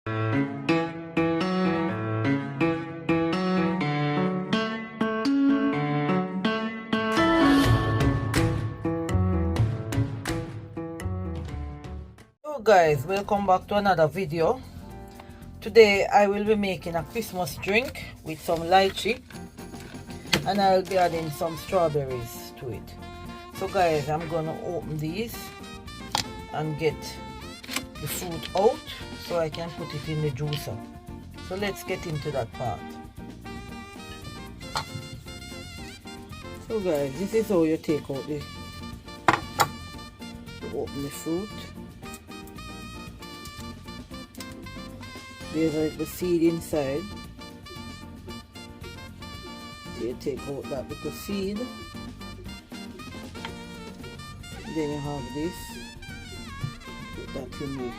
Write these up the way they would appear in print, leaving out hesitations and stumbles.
Guys, welcome back to another video. Today I will be making a Christmas drink with some lychee, and I'll be adding some strawberries to it. So guys, I'm gonna open these and get the fruit out so I can put it in the juicer. So let's get into that part. So guys, this is how you take out the open the fruit. There's like the seed inside, so you take out that little seed. Then you have this, put that in the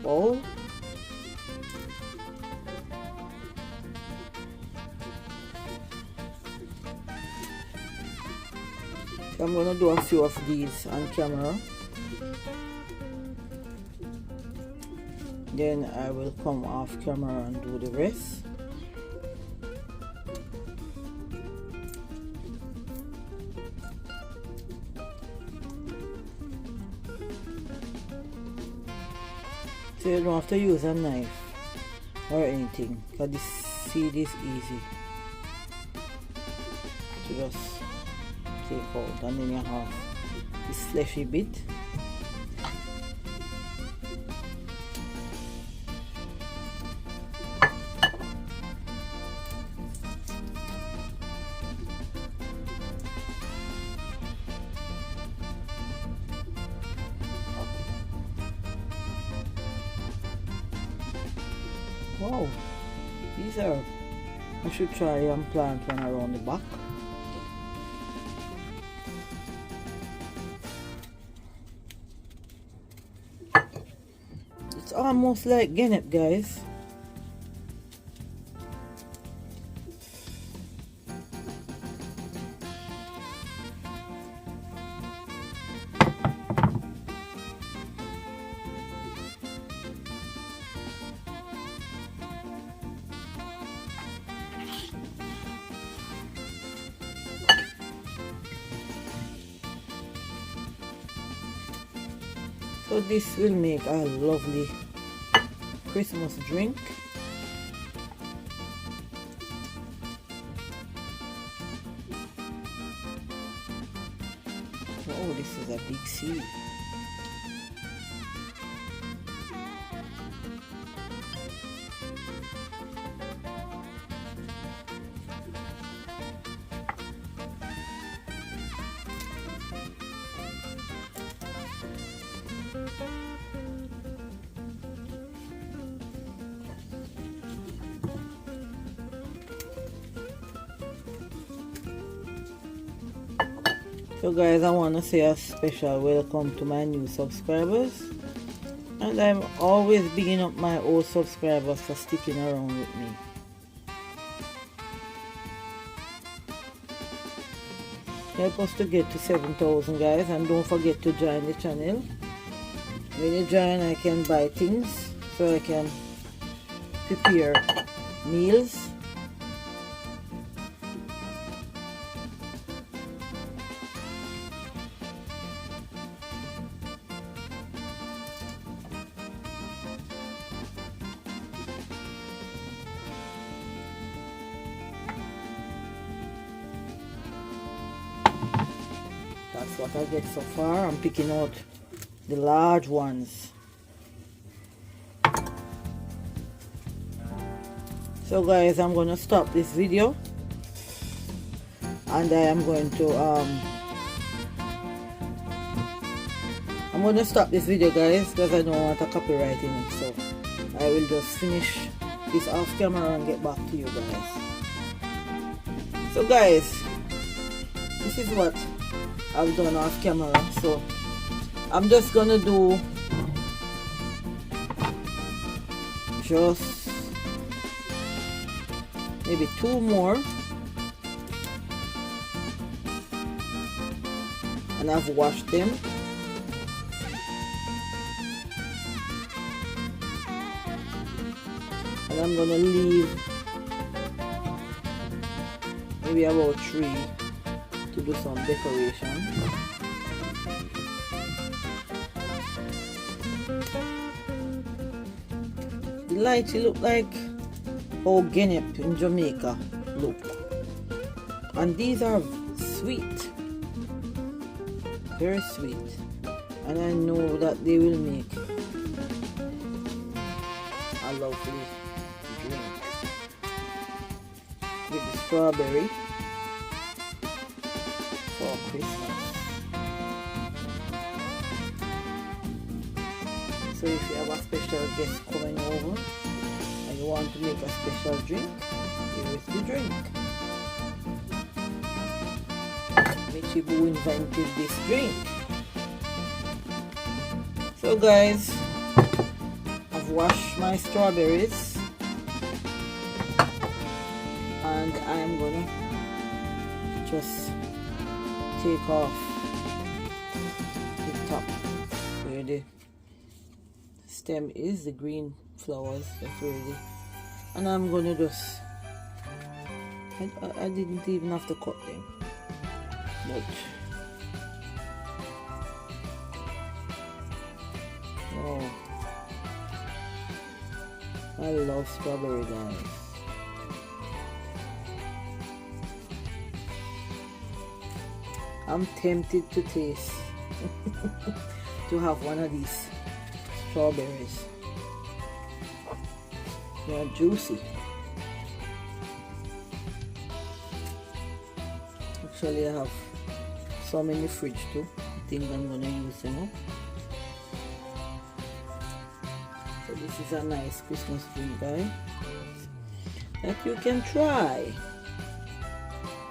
bowl. So I'm going to do a few of these on camera. Then I will come off camera and do the rest. So you don't have to use a knife or anything, because this seed is easy to just take out. And then you have this fleshy bit. Wow, these are, I should try and plant one around the back. It's almost like genep, guys. So this will make a lovely Christmas drink. Oh, this is a big seed. So guys, I want to say a special welcome to my new subscribers, and I'm always bigging up my old subscribers for sticking around with me. Help us to get to 7,000 guys, and don't forget to join the channel. When you join, I can buy things so I can prepare meals. That's what I get so far. I'm picking out the large ones. So guys, I'm going to stop this video, and I am going to stop this video guys, because I don't want a copyright in it. So I will just finish this off camera and get back to you guys. So guys, this is what I've done off camera. So I'm just gonna do just maybe 2 more, and I've washed them. and I'm gonna leave maybe about 3 to do some decoration. The lychee look like how Guinep in Jamaica look, and these are sweet, very sweet, and I know that they will make a lovely drink with the strawberry for Christmas. So if you have a special guest coming over and you want to make a special drink, here is the drink. Lychee who invented this drink. So guys, I've washed my strawberries and I'm gonna just take off the top where the stem is, the green flowers, that's really, and I'm gonna just, I didn't even have to cut them, but oh, I love strawberry, guys. I'm tempted to taste to have one of these strawberries. They are juicy. Actually, I have some in the fridge too. I think I'm gonna use them up. So this is a nice Christmas drink, guys, that you can try.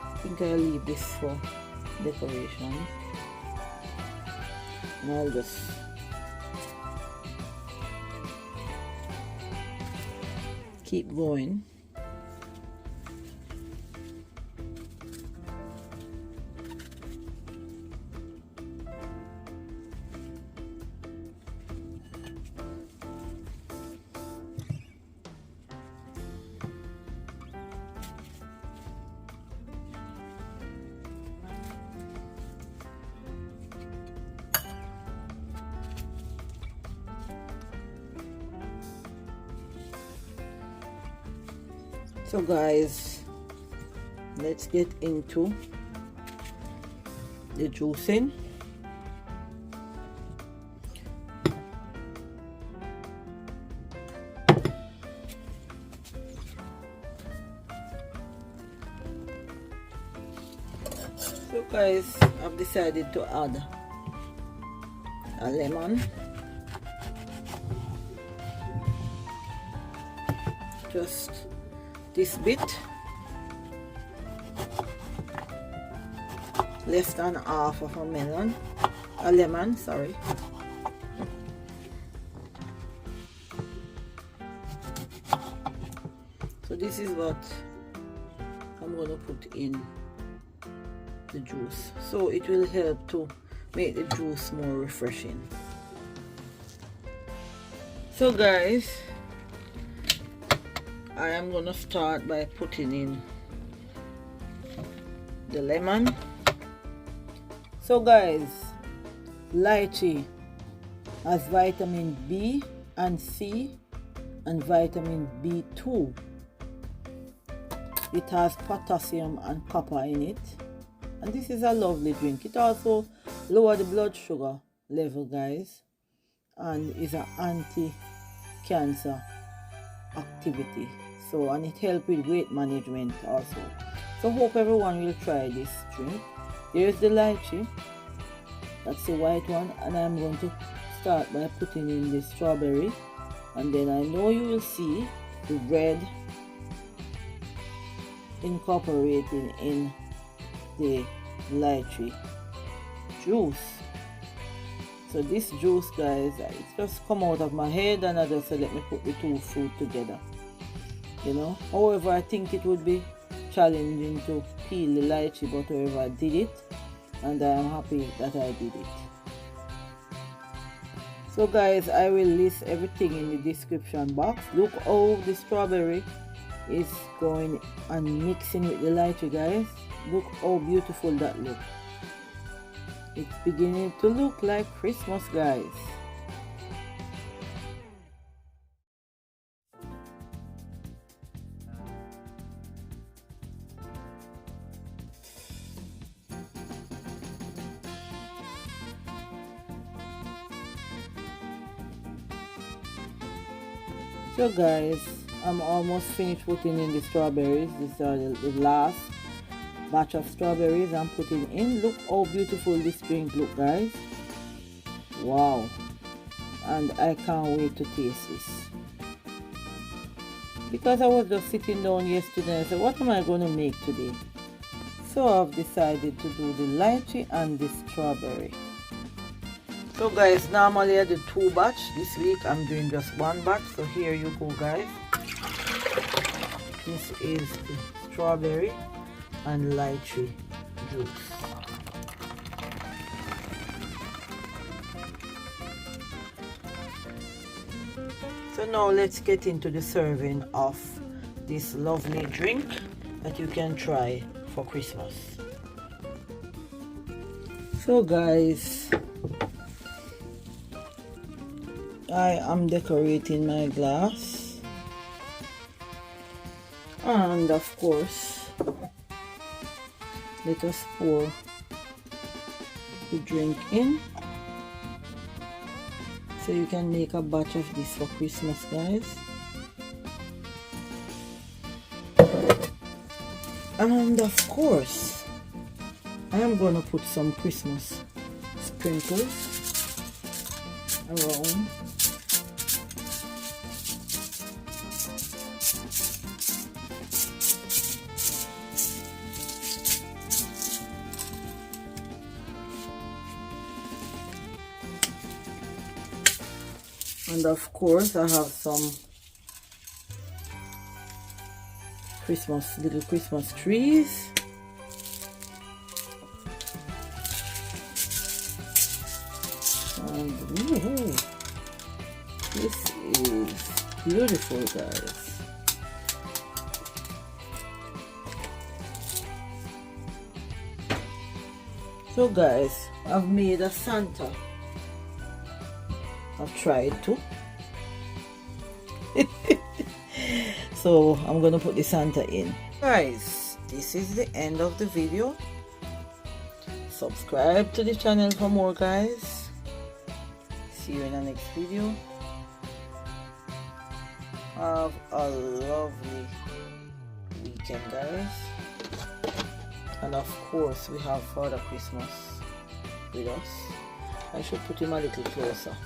I think I'll leave this for decoration, and I'll just keep going. So guys, let's get into the juicing. So guys, I've decided to add a lemon, just this bit, less than half of a lemon, sorry. So this is what I'm going to put in the juice, so it will help to make the juice more refreshing. So guys, I am going to start by putting in the lemon. So guys, lychee has vitamin B and C and vitamin B2. It has potassium and copper in it, and this is a lovely drink. It also lowers the blood sugar level, guys, and is an anti-cancer activity. So, and it helps with weight management also. So hope everyone will try this drink. Here's the lychee, that's the white one, and I'm going to start by putting in the strawberry, and then I know you will see the red incorporating in the lychee juice. So this juice, guys, it's just come out of my head, and I just said let me put the two fruit together, you know. However, I think it would be challenging to peel the lychee, but however, I did it, and I am happy that I did it. So guys, I will list everything in the description box. Look how the strawberry is going and mixing with the lychee, guys. Look how beautiful that looks. It's beginning to look like Christmas, guys. So guys, I'm almost finished putting in the strawberries. These are the last batch of strawberries I'm putting in. Look how beautiful this drink look, guys. Wow. And I can't wait to taste this, because I was just sitting down yesterday and I said, what am I going to make today? So I've decided to do the lychee and the strawberry. So guys, normally I do 2 batch. This week I'm doing just 1 batch. So here you go, guys. This is the strawberry and lychee juice. So now let's get into the serving of this lovely drink that you can try for Christmas. So guys, I am decorating my glass, and of course let us pour the drink in, so you can make a batch of this for Christmas, guys. And of course I am going to put some Christmas sprinkles around. And of course I have some little Christmas trees. And this is beautiful, guys. So guys, I've made a Santa. I've tried to. So I'm gonna put the Santa in. Guys, this is the end of the video. Subscribe to the channel for more, guys. See you in the next video. Have a lovely weekend, guys. And of course we have Father Christmas with us. I should put him a little closer.